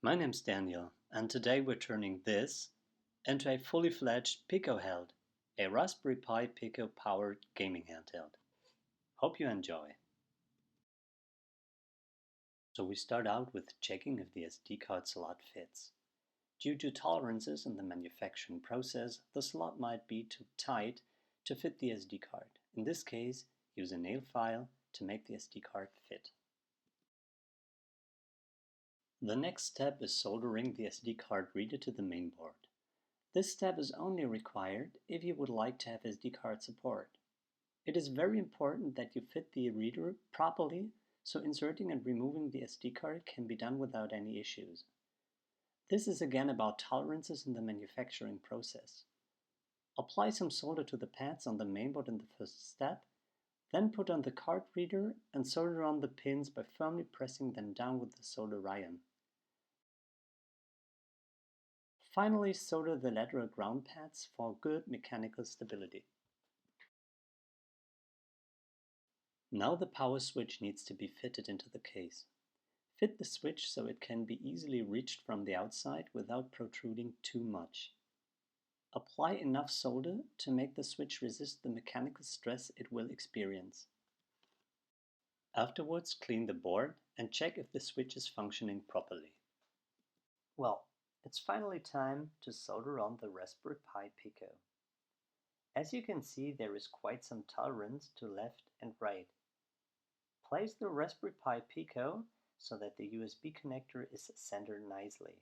My name's Daniel, and today we're turning this into a fully fledged Pico Held, a Raspberry Pi Pico powered gaming handheld. Hope you enjoy. So we start out with checking if the SD card slot fits. Due to tolerances in the manufacturing process, the slot might be too tight to fit the SD card. In this case, use a nail file to make the SD card fit. The next step is soldering the SD card reader to the mainboard. This step is only required if you would like to have SD card support. It is very important that you fit the reader properly, so inserting and removing the SD card can be done without any issues. This is again about tolerances in the manufacturing process. Apply some solder to the pads on the mainboard in the first step, then put on the card reader and solder on the pins by firmly pressing them down with the solder iron. Finally, solder the lateral ground pads for good mechanical stability. Now the power switch needs to be fitted into the case. Fit the switch so it can be easily reached from the outside without protruding too much. Apply enough solder to make the switch resist the mechanical stress it will experience. Afterwards, clean the board and check if the switch is functioning properly. Well, it's finally time to solder on the Raspberry Pi Pico. As you can see, there is quite some tolerance to left and right. Place the Raspberry Pi Pico so that the USB connector is centered nicely.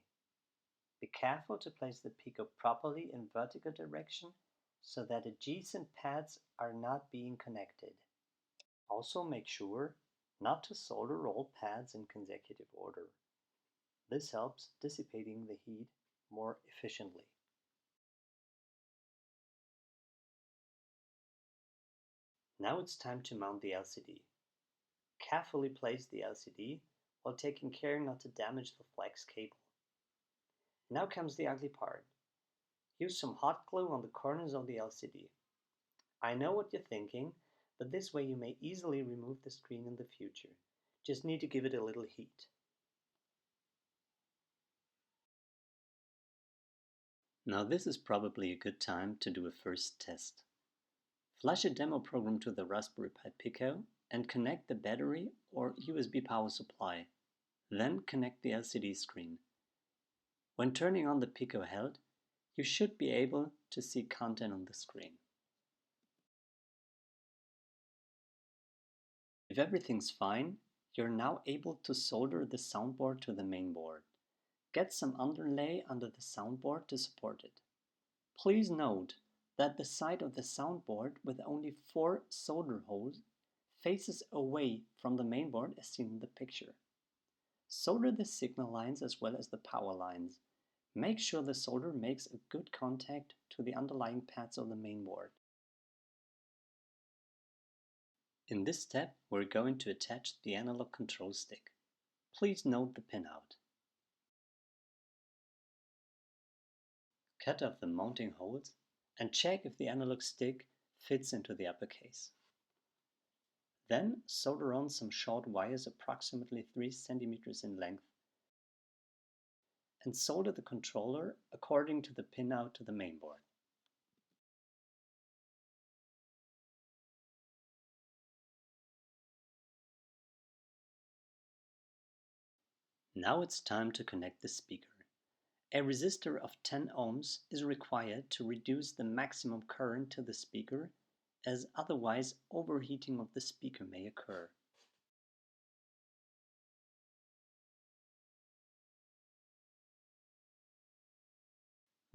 Be careful to place the Pico properly in vertical direction so that adjacent pads are not being connected. Also make sure not to solder all pads in consecutive order. This helps dissipating the heat more efficiently. Now it's time to mount the LCD. Carefully place the LCD while taking care not to damage the flex cable. Now comes the ugly part. Use some hot glue on the corners of the LCD. I know what you're thinking, but this way you may easily remove the screen in the future. Just need to give it a little heat. Now this is probably a good time to do a first test. Flash a demo program to the Raspberry Pi Pico and connect the battery or USB power supply. Then connect the LCD screen. When turning on the Pico Held, you should be able to see content on the screen. If everything's fine, you're now able to solder the soundboard to the main board. Get some underlay under the soundboard to support it. Please note that the side of the soundboard with only 4 solder holes faces away from the mainboard as seen in the picture. Solder the signal lines as well as the power lines. Make sure the solder makes a good contact to the underlying pads of the mainboard. In this step, we're going to attach the analog control stick. Please note the pinout. Cut off the mounting holes and check if the analog stick fits into the upper case. Then solder on some short wires approximately 3 cm in length and solder the controller according to the pinout to the mainboard. Now it's time to connect the speaker. A resistor of 10 ohms is required to reduce the maximum current to the speaker, as otherwise overheating of the speaker may occur.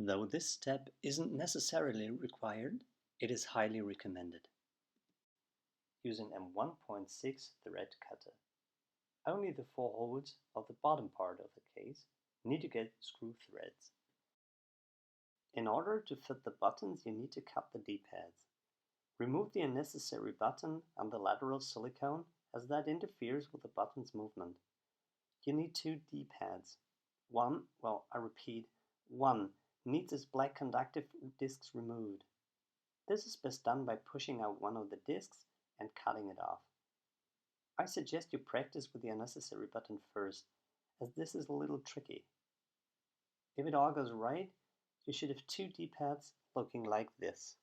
Though this step isn't necessarily required, it is highly recommended. Use an M1.6 thread cutter. Only the 4 holes of the bottom part of the case need to get screw threads. In order to fit the buttons, you need to cut the D-pads. Remove the unnecessary button and the lateral silicone, as that interferes with the button's movement. You need 2 D-pads. One needs its black conductive discs removed. This is best done by pushing out one of the discs and cutting it off. I suggest you practice with the unnecessary button first, as this is a little tricky. If it all goes right, you should have two D-pads looking like this.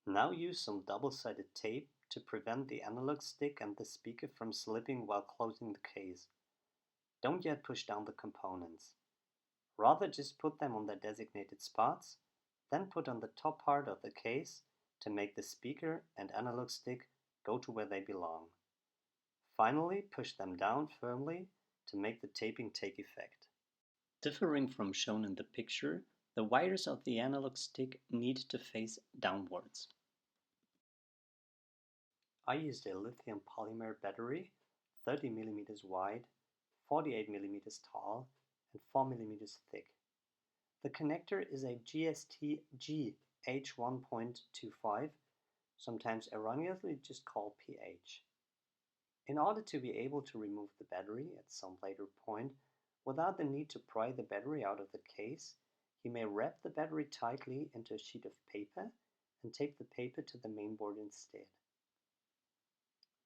Now use some double-sided tape to prevent the analog stick and the speaker from slipping while closing the case. Don't yet push down the components. Rather just put them on their designated spots, then put on the top part of the case to make the speaker and analog stick go to where they belong. Finally, push them down firmly to make the taping take effect. Differing from shown in the picture, the wires of the analog stick need to face downwards. I used a lithium polymer battery, 30 mm wide, 48 mm tall, and 4 mm thick. The connector is a GST-G H1.25, sometimes erroneously just called PH. In order to be able to remove the battery at some later point without the need to pry the battery out of the case, you may wrap the battery tightly into a sheet of paper and tape the paper to the mainboard instead.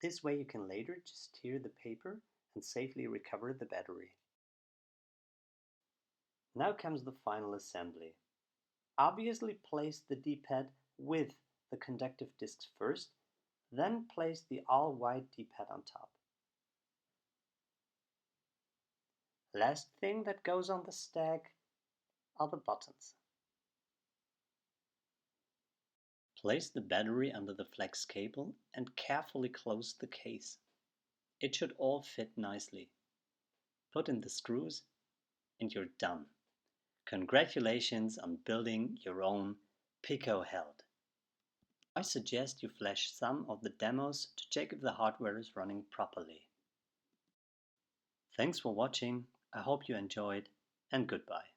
This way you can later just tear the paper and safely recover the battery. Now comes the final assembly. Obviously place the D-pad with the conductive discs first, then place the all-white D-pad on top. Last thing that goes on the stack are the buttons. Place the battery under the flex cable and carefully close the case. It should all fit nicely. Put in the screws and you're done. Congratulations on building your own Pico Held. I suggest you flash some of the demos to check if the hardware is running properly. Thanks for watching, I hope you enjoyed, and goodbye.